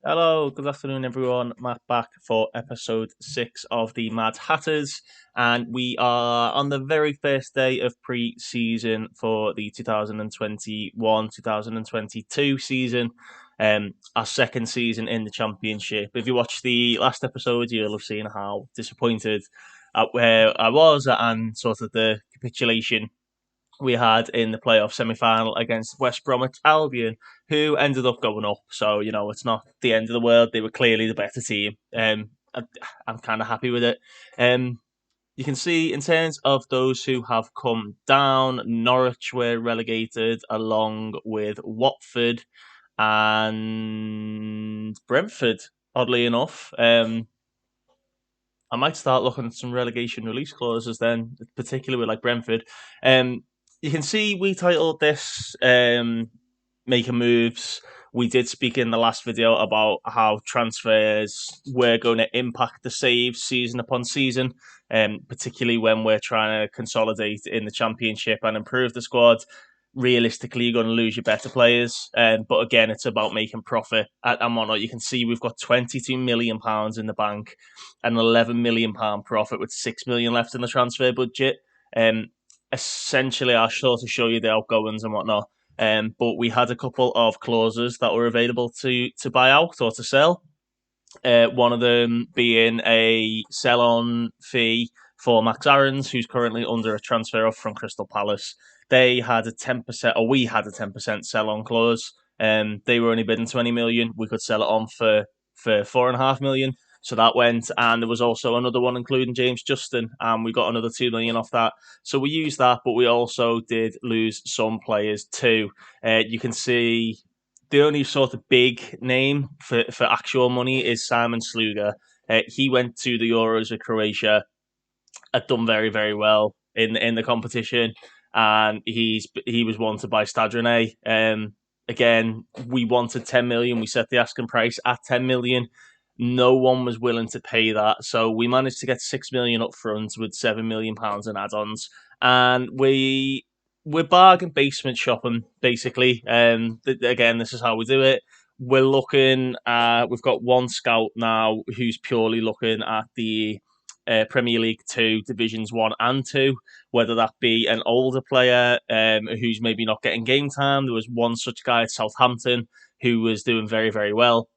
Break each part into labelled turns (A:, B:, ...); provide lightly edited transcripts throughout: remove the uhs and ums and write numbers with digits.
A: Hello, good afternoon, everyone. Matt back for episode 6 of the Mad Hatters, and we are on the very first day of pre season for the 2021 2022 season, our second season in the Championship. If you watched the last episode, you'll have seen how disappointed at where I was and sort of the capitulation we had in the playoff semi-final against West Bromwich Albion, who ended up going up. So it's not the end of the world. They were clearly the better team. I'm kind of happy with it. You can see in terms of those who have come down, Norwich were relegated along with Watford and Brentford. Oddly enough, I might start looking at some relegation release clauses then, particularly with like Brentford. Um, you can see we titled this Making Moves. We did speak in the last video about how transfers were going to impact the saves season upon season, particularly when we're trying to consolidate in the Championship and improve the squad. Realistically, you're going to lose your better players. But again, it's about making profit and whatnot. You can see we've got £22 million in the bank, an £11 million profit with 6 million left in the transfer budget. Um, Essentially, I'll sort of show you the outgoings and whatnot. But we had a couple of clauses that were available to buy out or to sell. One of them being a sell-on fee for Max Aarons, who's currently under a transfer offer from Crystal Palace. They had a 10%, or we had a 10% sell-on clause. They were only bidding 20 million. We could sell it on for 4.5 million. So that went, and there was also another one including James Justin, and we got another 2 million off that. So we used that, but we also did lose some players too. You can see the only sort of big name for actual money is Simon Sluga. He went to the Euros with Croatia, had done very very well in the competition, and he was wanted by Stade Rennais. Again, we wanted 10 million. We set the asking price at 10 million. No one was willing to pay that, so we managed to get 6 million up front with £7 million in add-ons, and we're bargain basement shopping basically. Again, this is how we do it. We're looking. We've got one scout now who's purely looking at the Premier League 2, Divisions 1 and 2, whether that be an older player who's maybe not getting game time. There was one such guy at Southampton who was doing very, very well.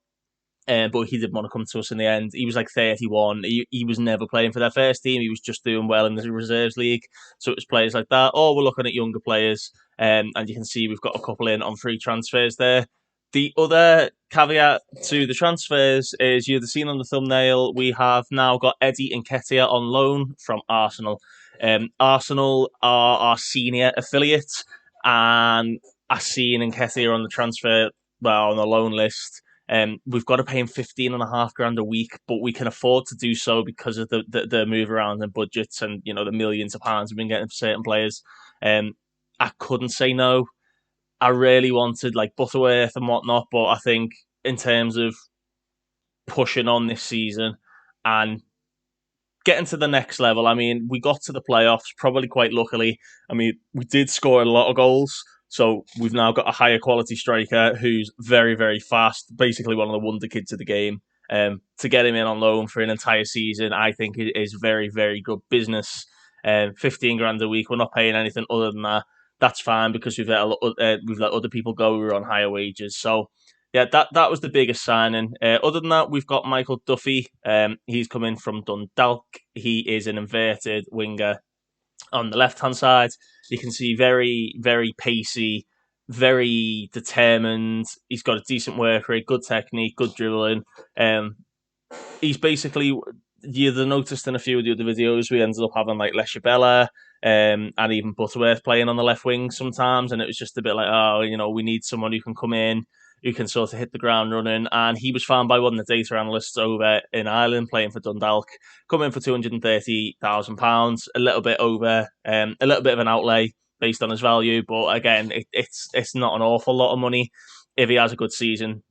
A: But he didn't want to come to us in the end. He was like 31. He was never playing for their first team. He was just doing well in the reserves league. So it was players like that. Or we're looking at younger players. And you can see we've got a couple in on free transfers there. The other caveat to the transfers is you'd have seen on the thumbnail, we have now got Eddie Nketiah on loan from Arsenal. Arsenal are our senior affiliate, and I see Nketiah on the transfer, well, on the loan list. We've got to pay him 15.5 grand a week, but we can afford to do so because of the move around and budgets and the millions of pounds we've been getting for certain players. I couldn't say no. I really wanted like Butterworth and whatnot, but I think in terms of pushing on this season and getting to the next level, I mean, we got to the playoffs probably quite luckily. I mean, we did score a lot of goals. So we've now got a higher quality striker who's very, very fast, basically one of the wonder kids of the game. To get him in on loan for an entire season, I think it is very, very good business. 15 grand a week, we're not paying anything other than that. That's fine because we've let other people go who are on higher wages. So yeah, that was the biggest signing. Other than that, we've got Michael Duffy. He's coming from Dundalk. He is an inverted winger on the left hand side. You can see very, very pacey, very determined. He's got a decent work rate, good technique, good dribbling. He's basically, you'd have noticed in a few of the other videos, we ended up having like Leshabella and even Butterworth playing on the left wing sometimes. And it was just a bit like, we need someone who can come in, who can sort of hit the ground running. And he was found by one of the data analysts over in Ireland playing for Dundalk, coming for £230,000, a little bit over, a little bit of an outlay based on his value. But again, it's not an awful lot of money. If he has a good season,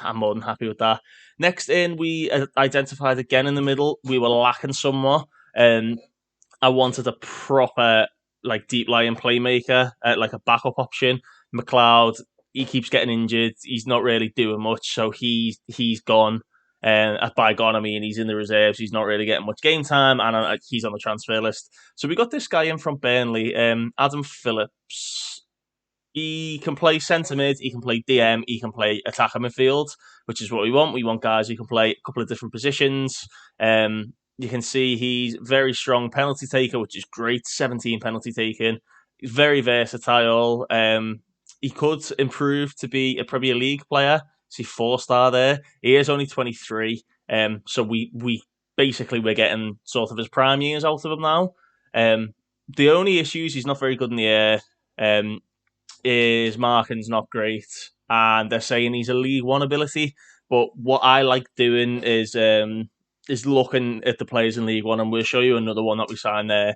A: I'm more than happy with that. Next in, we identified again in the middle. We were lacking somewhat. I wanted a proper, like, deep lying playmaker, like a backup option. McLeod he keeps getting injured. He's not really doing much, so he's gone. And by gone, I mean he's in the reserves. He's not really getting much game time, and he's on the transfer list. So we got this guy in from Burnley, Adam Phillips. He can play centre mid, he can play DM, he can play attacker midfield, which is what we want. We want guys who can play a couple of different positions. You can see he's very strong penalty taker, which is great. 17 penalty taking. He's very versatile. He could improve to be a Premier League player. See 4-star there. He is only 23. So we basically we're getting sort of his prime years out of him now. The only issues, he's not very good in the air. His marking's not great, and they're saying he's a League One ability. But what I like doing is looking at the players in League One, and we'll show you another one that we signed there.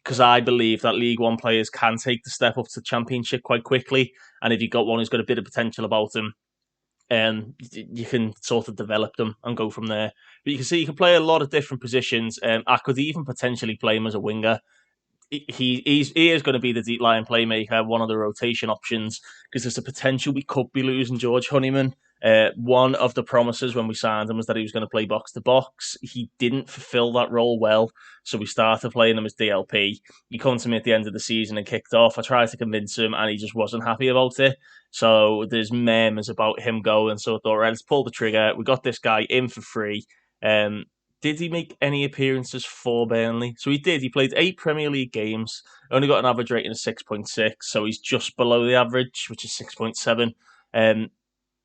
A: Because I believe that League One players can take the step up to Championship quite quickly, and if you've got one who's got a bit of potential about him, you can sort of develop them and go from there. But you can see you can play a lot of different positions. I could even potentially play him as a winger. He is going to be the deep line playmaker, one of the rotation options, because there's a potential we could be losing George Honeyman. One of the promises when we signed him was that he was going to play box to box. He didn't fulfill that role well, so we started playing him as DLP. He came to me at the end of the season and kicked off. I tried to convince him, and he just wasn't happy about it. So there's memes about him going, so I thought, right, let's pull the trigger. We got this guy in for free. Did he make any appearances for Burnley? So he did. He played 8 Premier League games, only got an average rating of 6.6, so he's just below the average, which is 6.7.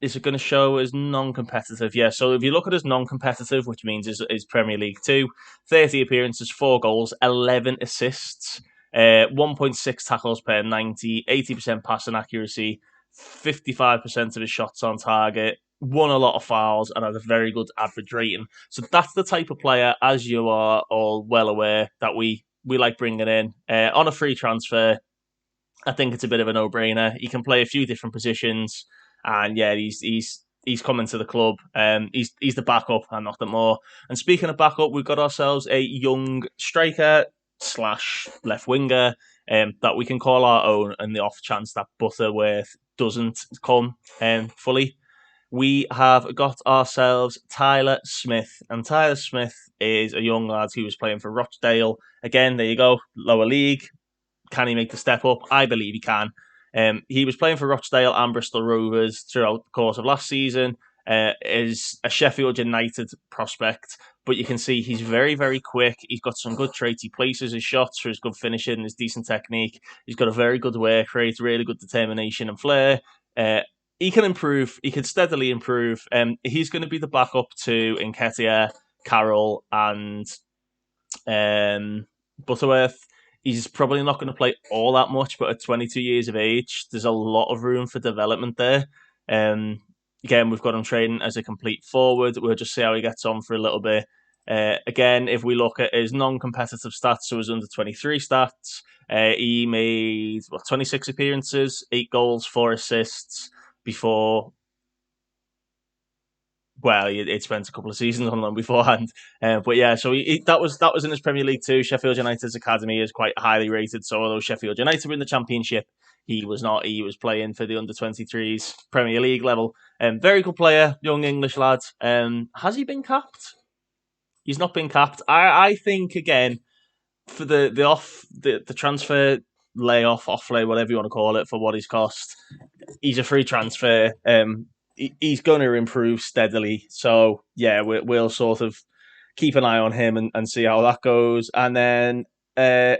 A: Is it going to show as non-competitive? Yeah, so if you look at as non-competitive, which means is Premier League 2, 30 appearances, 4 goals, 11 assists, 1.6 tackles per 90, 80% passing accuracy, 55% of his shots on target, won a lot of fouls, and has a very good average rating. So that's the type of player, as you are all well aware, that we like bringing in. On a free transfer, I think it's a bit of a no-brainer. He can play a few different positions, and yeah, he's coming to the club. He's the backup and nothing more. And speaking of backup, we've got ourselves a young striker / left winger that we can call our own in the off chance that Butterworth doesn't come fully. We have got ourselves Tyler Smith, and Tyler Smith is a young lad who was playing for Rochdale. Again, there you go, lower league. Can he make the step up? I believe he can. He was playing for Rochdale and Bristol Rovers throughout the course of last season. Is a Sheffield United prospect, but you can see he's very, very quick. He's got some good traits. He places his shots for his good finishing, his decent technique. He's got a very good work rate, really good determination and flair. He can improve. He can steadily improve. He's going to be the backup to Nketiah, Carroll, and Butterworth. He's probably not going to play all that much, but at 22 years of age, there's a lot of room for development there. Again, we've got him training as a complete forward. We'll just see how he gets on for a little bit. Again, if we look at his non-competitive stats, so his under 23 stats, he made 26 appearances, 8 goals, 4 assists before. Well, he'd spent a couple of seasons on loan beforehand, but yeah. So that was in his Premier League too. Sheffield United's academy is quite highly rated. So although Sheffield United were in the Championship, he was not. He was playing for the under-23s Premier League level. Very good player, young English lad. Has he been capped? He's not been capped. I think again for the transfer layoff, offlay, whatever you want to call it, for what he's cost. He's a free transfer. He's going to improve steadily. So yeah, we'll sort of keep an eye on him and see how that goes. And then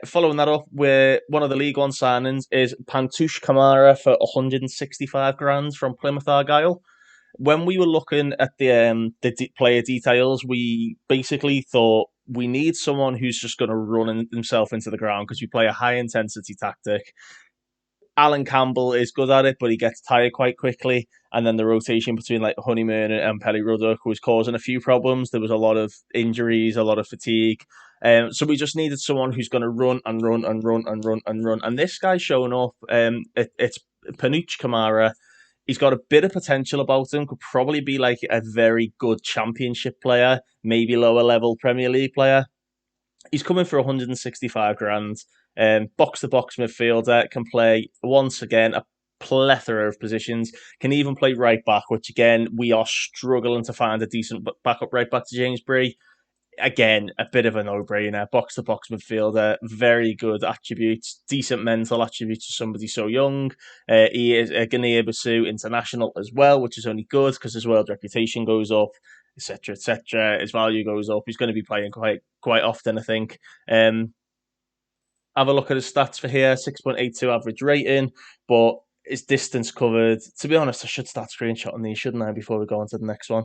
A: following that up, where one of the League One signings is Pantush Kamara for 165 grand from Plymouth Argyle. When we were looking at the player details, we basically thought we need someone who's just going to run himself into the ground because we play a high intensity tactic. Alan Campbell is good at it, but he gets tired quite quickly. And then the rotation between like Honeyman and Pelly Ruddock was causing a few problems. There was a lot of injuries, a lot of fatigue. So we just needed someone who's going to run and run and run and run and run. And this guy's showing up. It's Panuch Kamara. He's got a bit of potential about him. Could probably be like a very good Championship player, maybe lower level Premier League player. He's coming for 165 grand. Box to box midfielder, can play once again plethora of positions. Can even play right back, which again we are struggling to find a decent backup right back to James Bree. Again, a bit of a no-brainer. Box-to-box midfielder, very good attributes, decent mental attributes for somebody so young. He is a Guinea-Bissau international as well, which is only good because his world reputation goes up, etc., etc. His value goes up. He's going to be playing quite often, I think. Have a look at his stats for here: 6.82 average rating, but his distance covered. To be honest, I should start screenshotting these, shouldn't I, before we go on to the next one?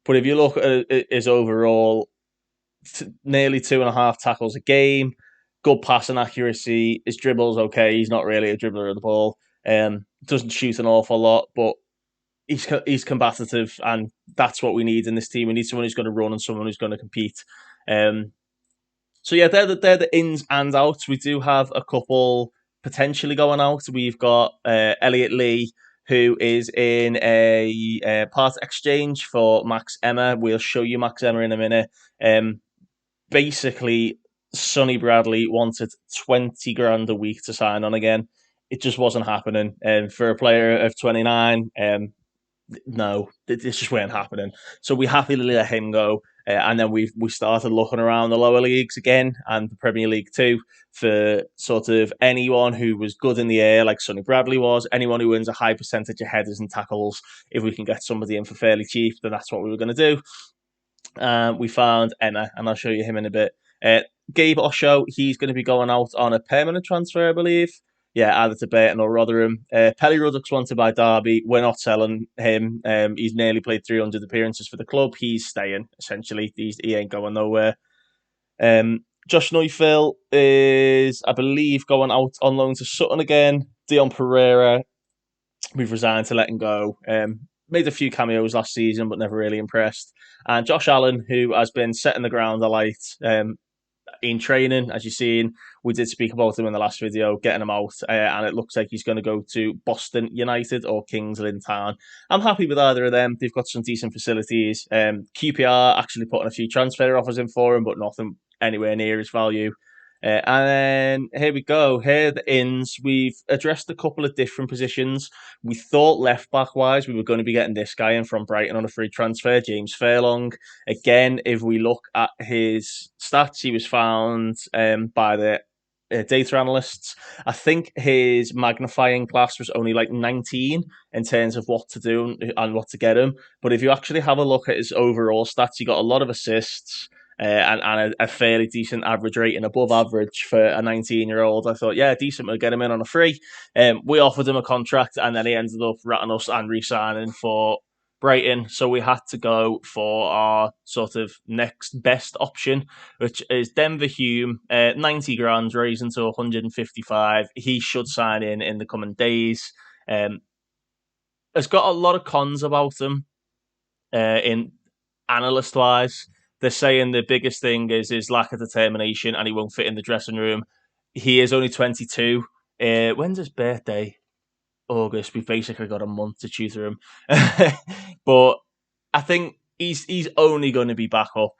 A: But if you look at his overall, nearly 2.5 tackles a game, good passing accuracy. His dribble's okay. He's not really a dribbler of the ball. Doesn't shoot an awful lot, but he's combative, and that's what we need in this team. We need someone who's going to run and someone who's going to compete. So yeah, they're the ins and outs. We do have a couple potentially going out. We've got Elliot Lee, who is in a part exchange for Max Emma. We'll show you Max Emma in a minute. Basically, Sonny Bradley wanted 20 grand a week to sign on again. It just wasn't happening. For a player of 29, no, it just weren't happening. So we happily let him go. And then we started looking around the lower leagues again and the Premier League too for sort of anyone who was good in the air, like Sonny Bradley was, anyone who wins a high percentage of headers and tackles. If we can get somebody in for fairly cheap, then that's what we were going to do. We found Emma, and I'll show you him in a bit. Gabe Osho, he's going to be going out on a permanent transfer, I believe. Yeah, either to Burton or Rotherham. Pelly Ruddock's wanted by Derby. We're not selling him. He's nearly played 300 appearances for the club. He's staying, essentially. He ain't going nowhere. Josh Neufeld is, I believe, going out on loan to Sutton again. Dion Pereira, we've resigned to let him go. Made a few cameos last season, but never really impressed. And Josh Allen, who has been setting the ground alight in training, as you've seen. We did speak about him in the last video, getting him out, and it looks like he's going to go to Boston United or Luton Town. I'm happy with either of them. They've got some decent facilities. QPR actually putting a few transfer offers in for him, but nothing anywhere near his value. And then here we go. Here are the ins. We've addressed a couple of different positions. We thought left back wise we were going to be getting this guy in from Brighton on a free transfer, James Furlong. Again, if we look at his stats, he was found by the data analysts. I think his magnifying glass was only like 19 in terms of what to do and what to get him. But if you actually have a look at his overall stats, he got a lot of assists. And a fairly decent average rating, above average for a 19-year-old. I thought, yeah, decent, we'll get him in on a free. We offered him a contract, and then he ended up ratting us and re-signing for Brighton. So we had to go for our sort of next best option, which is Denver Hume, 90 grand, raising to 155. He should sign in the coming days. It's got a lot of cons about him in analyst-wise. They're saying the biggest thing is his lack of determination and he won't fit in the dressing room. He is only 22. When's his birthday? August. We've basically got a month to chew through him. But I think he's only going to be back up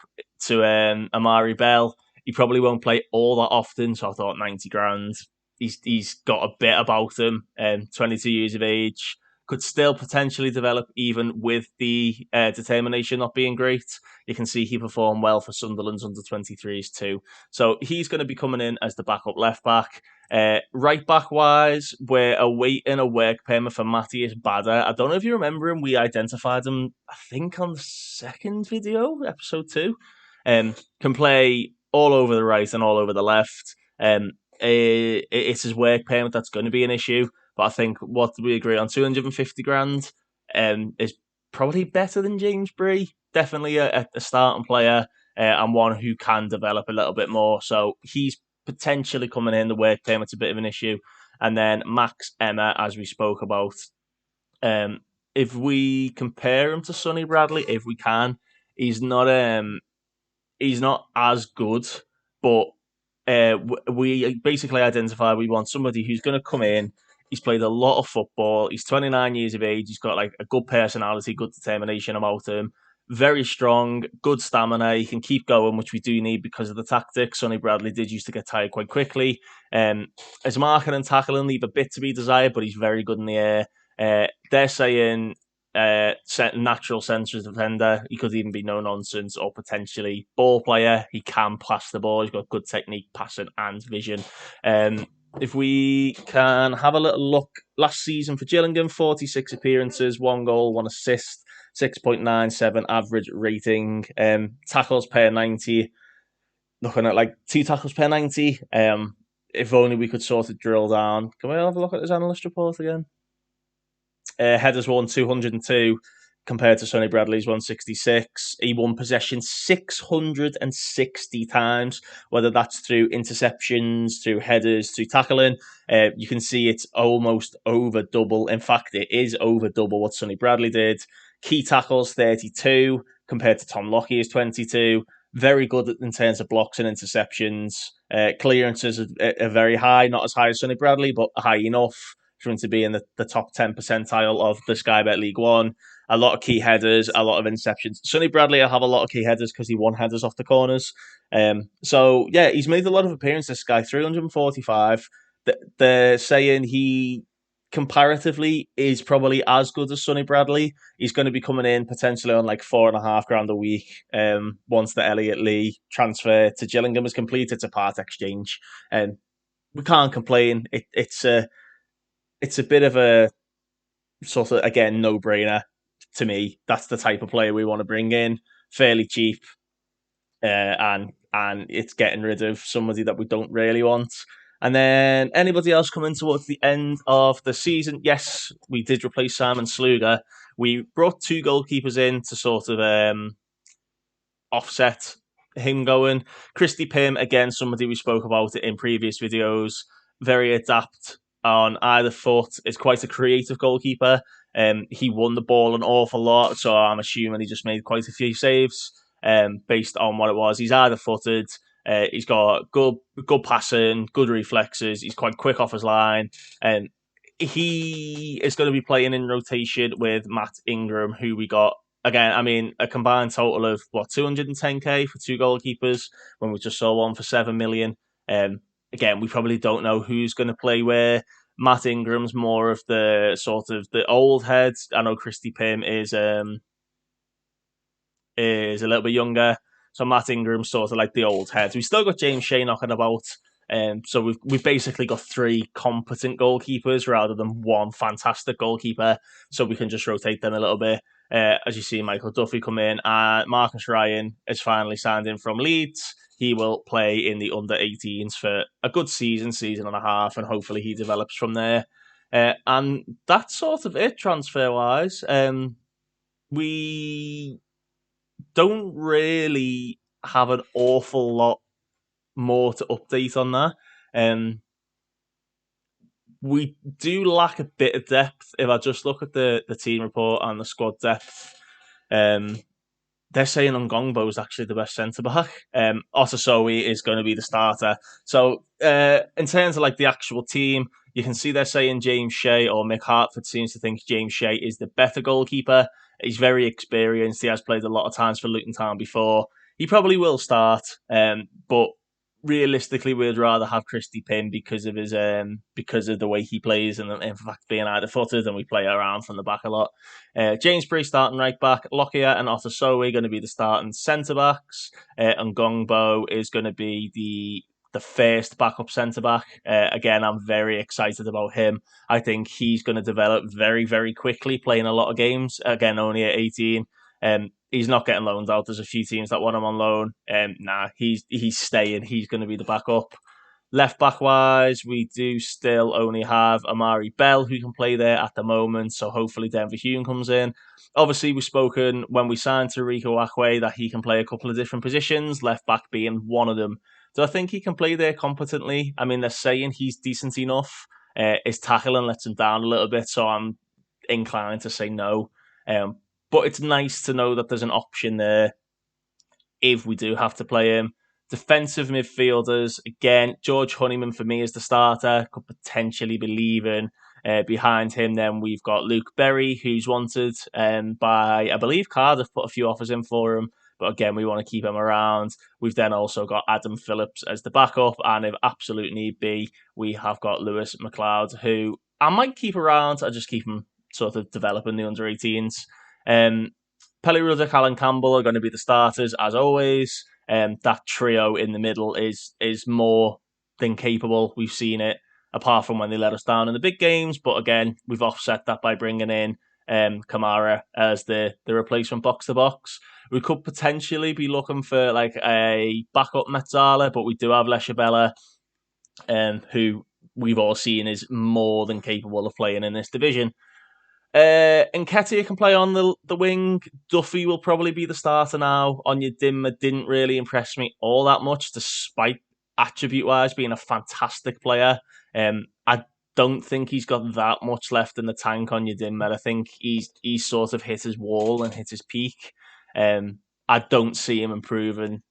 A: to Amari Bell. He probably won't play all that often, so I thought 90 grand. He's got a bit about him. 22 years of age. Could still potentially develop even with the determination not being great. You can see he performed well for Sunderland's under-23s too. So he's going to be coming in as the backup left back. Right back wise, we're awaiting a work permit for Matthias Bader. I don't know if you remember him. We identified him, I think, on the second video, episode 2. Can play all over the right and all over the left. It's his work permit that's going to be an issue. But I think what we agree on, 250 grand, is probably better than James Bree. Definitely a starting player and one who can develop a little bit more. So he's potentially coming in. The work permit's a bit of an issue. And then Max Emma, as we spoke about. If we compare him to Sonny Bradley, if we can, he's not as good, but we basically identify we want somebody who's going to come in. He's played a lot of football. He's 29 years of age. He's got like a good personality, good determination about him. very strong, good stamina. He can keep going, which we do need because of the tactics. Sonny Bradley did used to get tired quite quickly. His marking and tackling leave a bit to be desired, but he's very good in the air. They're saying natural centre defender. He could even be no nonsense or potentially ball player. He can pass the ball. He's got good technique, passing, and vision. If we can have a little look, last season for Gillingham, 46 appearances, 1 goal, 1 assist, 6.97 average rating. Tackles per 90, looking at like 2 tackles per 90. If only we could sort of drill down. Can we have a look at his analyst report again? Headers won 202 compared to Sonny Bradley's 166. He won possession 660 times, whether that's through interceptions, through headers, through tackling. You can see it's almost over double. In fact, it is over double what Sonny Bradley did. Key tackles 32 compared to Tom Lockie's 22. Very good in terms of blocks and interceptions. Clearances are very high, not as high as Sonny Bradley, but high enough for him to be in the top 10 percentile of the Sky Bet League One. A lot of key headers, a lot of interceptions. Sonny Bradley will have a lot of key headers because he won headers off the corners. So, yeah, he's made a lot of appearances, this guy, 345. They're saying he comparatively is probably as good as Sonny Bradley. He's going to be coming in potentially on like $4,500 a week once the Elliott Lee transfer to Gillingham is complete. It's a part exchange. We can't complain. It's a bit of a sort of, again, no-brainer to me. That's the type of player we want to bring in, fairly cheap, and it's getting rid of somebody that we don't really want. And then anybody else coming towards the end of the season? Yes, we did replace Simon Sluga. We brought 2 goalkeepers in to sort of offset him going. Christy Pym, again, somebody we spoke about it in previous videos, very adept on either foot, is quite a creative goalkeeper. He won the ball an awful lot, so I'm assuming he just made quite a few saves based on what it was. He's either footed. He's got good passing, good reflexes. He's quite quick off his line. He is going to be playing in rotation with Matt Ingram, who we got. Again, I mean, a combined total of, 210k for 2 goalkeepers when we just saw one for 7 million. Again, we probably don't know who's going to play where. Matt Ingram's more of the sort of the old heads. I know Christy Pym is a little bit younger, so Matt Ingram's sort of like the old heads. We've still got James Shea knocking about, so we've basically got 3 competent goalkeepers rather than 1 fantastic goalkeeper, so we can just rotate them a little bit. As you see, Michael Duffy come in, and Marcus Ryan is finally signed in from Leeds. He will play in the under-18s for a good season and a half, and hopefully he develops from there. And that's sort of it, transfer-wise. We don't really have an awful lot more to update on that. We do lack a bit of depth. If I just look at the team report and the squad depth, they're saying Ngongbo is actually the best centre-back. Osasowi is going to be the starter. So in terms of like the actual team, you can see they're saying James Shea, or Mick Hartford seems to think James Shea is the better goalkeeper. He's very experienced. He has played a lot of times for Luton Town before. He probably will start, but realistically, we'd rather have Christy Pym because of his because of the way he plays, and in fact being either footed, and we play around from the back a lot. James Bree starting right back, Lockyer and Otasowe going to be the starting centre backs, and Ngongbo is going to be the first backup centre back. Again, I'm very excited about him. I think he's going to develop very, very quickly, playing a lot of games. Again, only at 18. He's not getting loaned out. There's a few teams that want him on loan. He's staying. He's going to be the backup. Left back wise, we do still only have Amari Bell who can play there at the moment. So hopefully Denver Hume comes in. Obviously, we've spoken when we signed Rico Akwe that he can play a couple of different positions, left back being one of them. Do I think he can play there competently? I mean, they're saying he's decent enough. His tackling lets him down a little bit, so I'm inclined to say no. But it's nice to know that there's an option there if we do have to play him. Defensive midfielders, again, George Honeyman for me is the starter. Could potentially be leaving. Behind him, then we've got Luke Berry, who's wanted by, I believe, Cardiff put a few offers in for him. But again, we want to keep him around. We've then also got Adam Phillips as the backup. And if absolute need be, we have got Lewis McLeod, who I might keep around. I just keep him sort of developing the under-18s. Pelly Ruddock, Alan Campbell are going to be the starters, as always. That trio in the middle is more than capable. We've seen it, apart from when they let us down in the big games. But again, we've offset that by bringing in Kamara as the replacement box-to-box. We could potentially be looking for like a backup Metzala, but we do have Leshabella, who we've all seen is more than capable of playing in this division. Nketiah can play on the wing. Duffy will probably be the starter now. Onyedinma didn't really impress me all that much, despite attribute-wise being a fantastic player. I don't think he's got that much left in the tank on Onyedinma. I think he's sort of hit his wall and hit his peak. I don't see him improving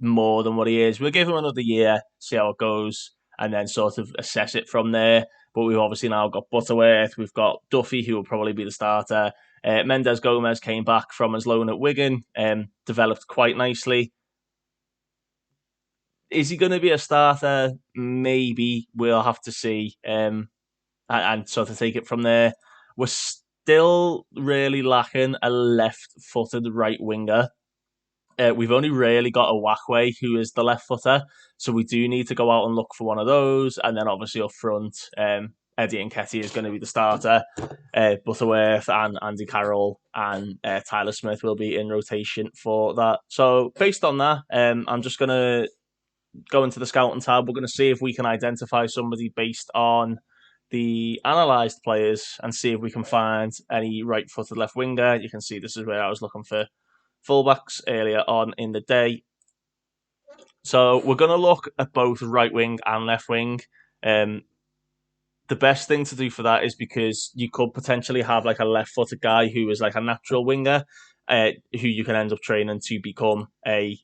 A: more than what he is. We'll give him another year, see how it goes, and then sort of assess it from there. But we've obviously now got Butterworth, we've got Duffy, who will probably be the starter. Mendes Gomez came back from his loan at Wigan, developed quite nicely. Is he going to be a starter? Maybe. We'll have to see, and sort of take it from there. We're still really lacking a left-footed right winger. We've only really got a Wakwe, who is the left footer, so we do need to go out and look for one of those. And then obviously up front, Eddie Nketiah is going to be the starter. Butterworth and Andy Carroll and Tyler Smith will be in rotation for that. So based on that, I'm just going to go into the scouting tab. We're going to see if we can identify somebody based on the analysed players and see if we can find any right-footed left winger. You can see this is where I was looking for fullbacks earlier on in the day. So we're going to look at both right wing and left wing. The best thing to do for that is because you could potentially have like a left-footed guy who is like a natural winger, who you can end up training to become a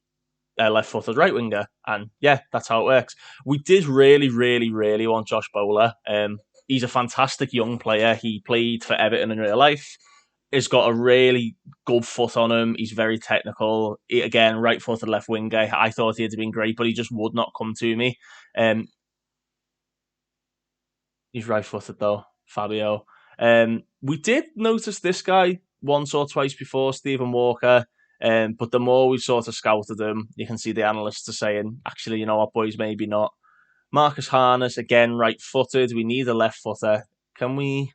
A: left-footed right winger. And yeah, that's how it works. We did really, really, really want Josh Bowler. He's a fantastic young player. He played for Everton in real life. He's got a really good foot on him. He's very technical. Again, right-footed left winger. I thought he'd have been great, but he just would not come to me. He's right-footed though, Fabio. We did notice this guy once or twice before, Stephen Walker. But the more we sort of scouted him, you can see the analysts are saying, actually, you know what, boys, maybe not. Marcus Harness, again, right-footed. We need a left footer. Can we...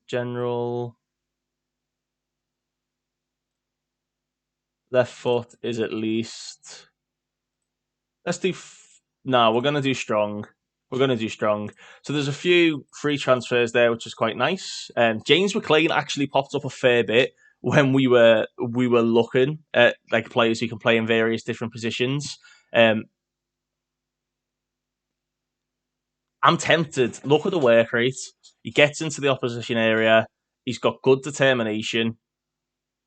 A: general... Left foot is at least... Let's do... No, we're going to do strong. We're going to do strong. So there's a few free transfers there, which is quite nice. James Mclean actually popped up a fair bit when we were looking at like players who can play in various different positions. I'm tempted. Look at the work rate. He gets into the opposition area. He's got good determination.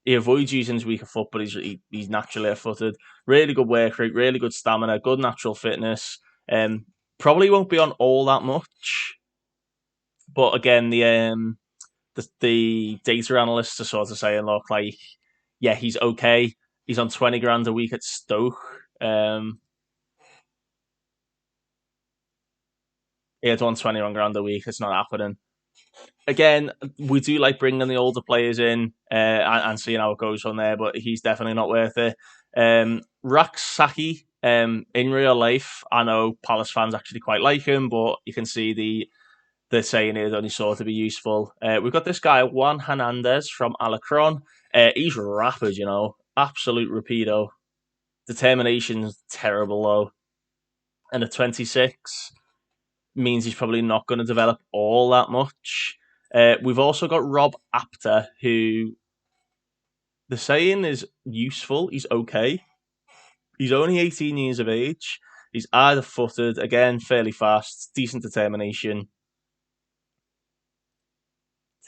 A: He avoids using his weaker foot, but he's naturally left-footed. Really good work rate, really good stamina, good natural fitness. Probably won't be on all that much. But again, the data analysts are sort of saying, look, like, yeah, he's okay. He's on 20 grand a week at Stoke. He's on 21 grand a week. It's not happening. Again, we do like bringing the older players in and seeing how it goes from there, but he's definitely not worth it. Raksaki, in real life, I know Palace fans actually quite like him, but you can see they're saying he'd only sort of be useful. We've got this guy, Juan Hernandez from Alacron. He's rapid, you know, absolute rapido. Determination's terrible, though. And at 26 means he's probably not going to develop all that much. We've also got Rob Apter, who the saying is useful. He's okay. He's only 18 years of age. He's either footed, again, fairly fast, decent determination.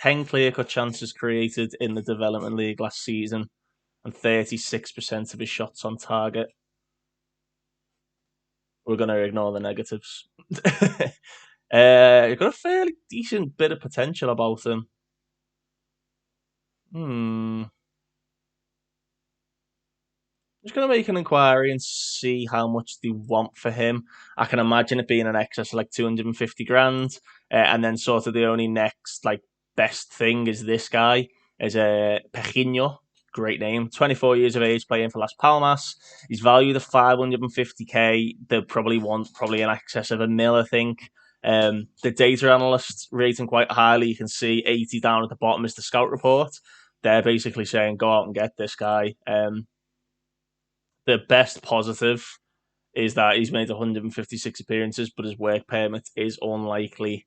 A: 10 clear-cut chances created in the Development League last season, and 36% of his shots on target. We're going to ignore the negatives. Got a fairly decent bit of potential about him. Just going to make an inquiry and see how much they want for him. I can imagine it being in excess of like 250 grand. And then sort of the only next like best thing is this guy, is a Pejino. Great name. 24 years of age, playing for Las Palmas. He's valued at 550k. They'll probably want probably in excess of a mil, I think. The data analysts rate him quite highly. You can see 80 down at the bottom is the scout report. They're basically saying go out and get this guy. The best positive is that he's made 156 appearances, but his work permit is unlikely.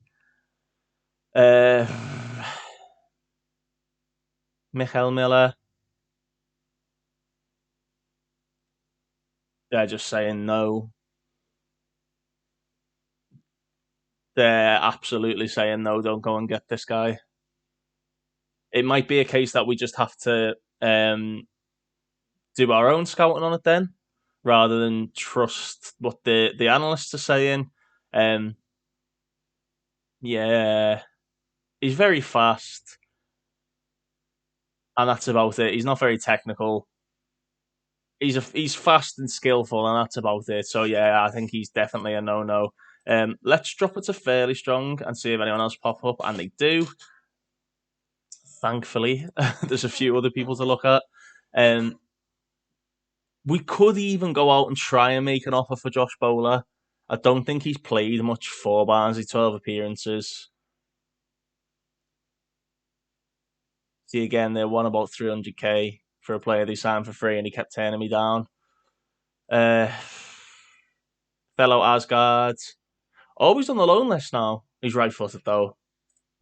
A: Michael Miller, they're just saying no. They're absolutely saying no, don't go and get this guy. It might be a case that we just have to do our own scouting on it then, rather than trust what the analysts are saying. Yeah, he's very fast, and that's about it. He's not very technical. He's fast and skillful, and that's about it. So yeah, I think he's definitely a no. Let's drop it to fairly strong and see if anyone else pop up, and they do. Thankfully, there's a few other people to look at. We could even go out and try and make an offer for Josh Bowler. I don't think he's played much for Barnsley, 12 appearances. See, again, they won about 300k for a player they signed for free, and he kept turning me down. Uh, Fellow Asgard. Always on the loan list now. He's right-footed, though.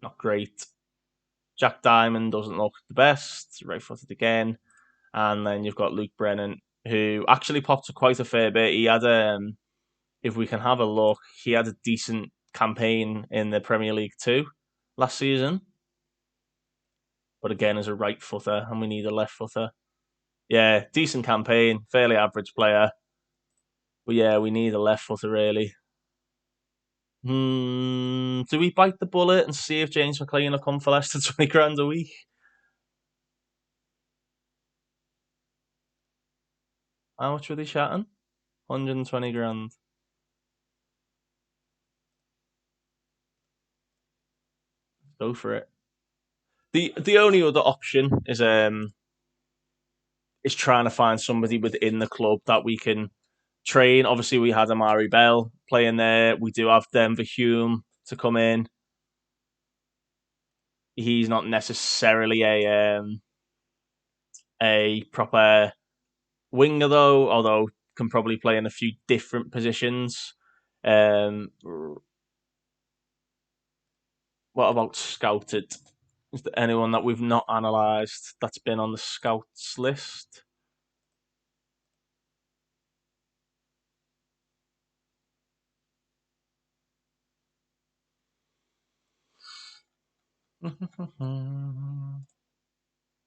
A: Not great. Jack Diamond doesn't look the best. Right-footed again. And then you've got Luke Brennan, who actually popped quite a fair bit. He had if we can have a look, he had a decent campaign in the Premier League too last season. But again, as a right footer, and we need a left footer. Yeah, decent campaign, fairly average player. But yeah, we need a left footer really. Do we bite the bullet and see if James Mclean will come for less than 20 grand a week? How much were they chatting? 120 grand. Go for it. The only other option is trying to find somebody within the club that we can train. Obviously, we had Amari Bell playing there. We do have Denver Hume to come in. He's not necessarily a proper winger though, although can probably play in a few different positions. What about scouted? Is there anyone that we've not analysed that's been on the scouts list?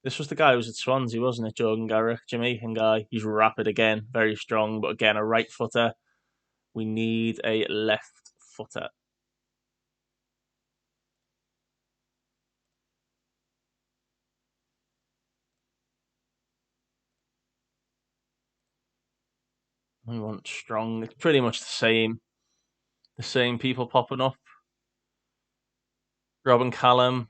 A: This was the guy who was at Swansea, wasn't it? Jordan Garrick, Jamaican guy. He's rapid again, very strong, but again, a right footer. We need a left footer. We want strong. It's pretty much the same people popping up. Robin Callum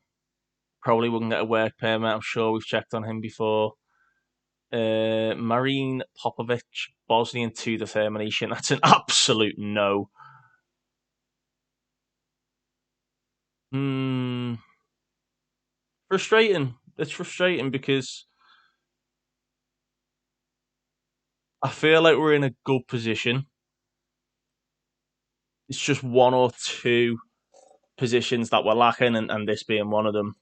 A: probably wouldn't get a work permit. I'm sure we've checked on him before. Marine Popovic, Bosnian 2 determination. That's an absolute no. Frustrating. It's frustrating because I feel like we're in a good position. It's just one or two positions that we're lacking, and this being one of them.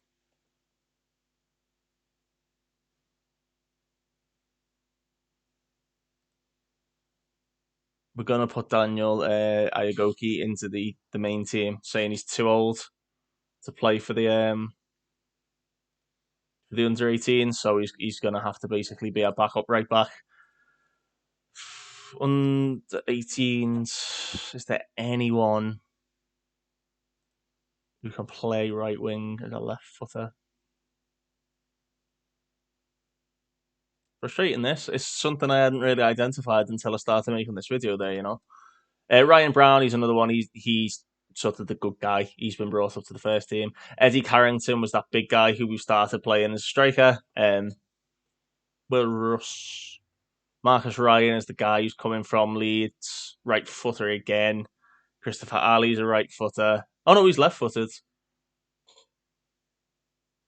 A: We're gonna put Daniel Ayagoki into the main team, saying he's too old to play for the under 18, so he's gonna have to basically be a backup right back. Under 18s, is there anyone? who can play right wing as a left footer. Frustrating this. It's something I hadn't really identified until I started making this video there, Ryan Brown, he's another one. He's sort of the good guy. He's been brought up to the first team. Eddie Carrington was that big guy who we started playing as a striker. Will Russ. Marcus Ryan is the guy who's coming from Leeds. Right footer again. Christopher Ali's a right footer. Oh no, he's left footed.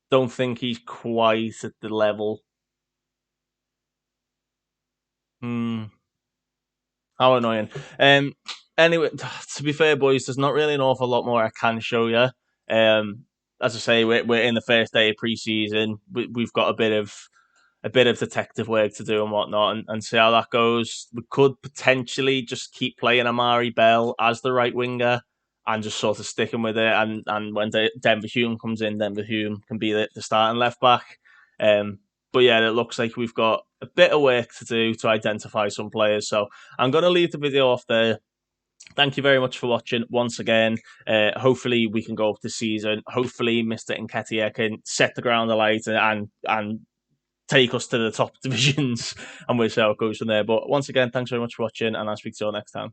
A: Don't think he's quite at the level. How annoying. Anyway, to be fair, boys, there's not really an awful lot more I can show you. As I say, we're in the first day of pre-season. We've got a bit of detective work to do and whatnot, and see how that goes. We could potentially just keep playing Amari Bell as the right winger and just sort of sticking with it. And when Denver Hume comes in, Denver Hume can be the starting left back. But yeah, it looks like we've got a bit of work to do to identify some players. So I'm going to leave the video off there. Thank you very much for watching once again. Hopefully we can go up this season. Hopefully Mr. Nketiah can set the ground alight and take us to the top divisions, and we'll see how it goes from there. But once again, thanks very much for watching, and I'll speak to you all next time.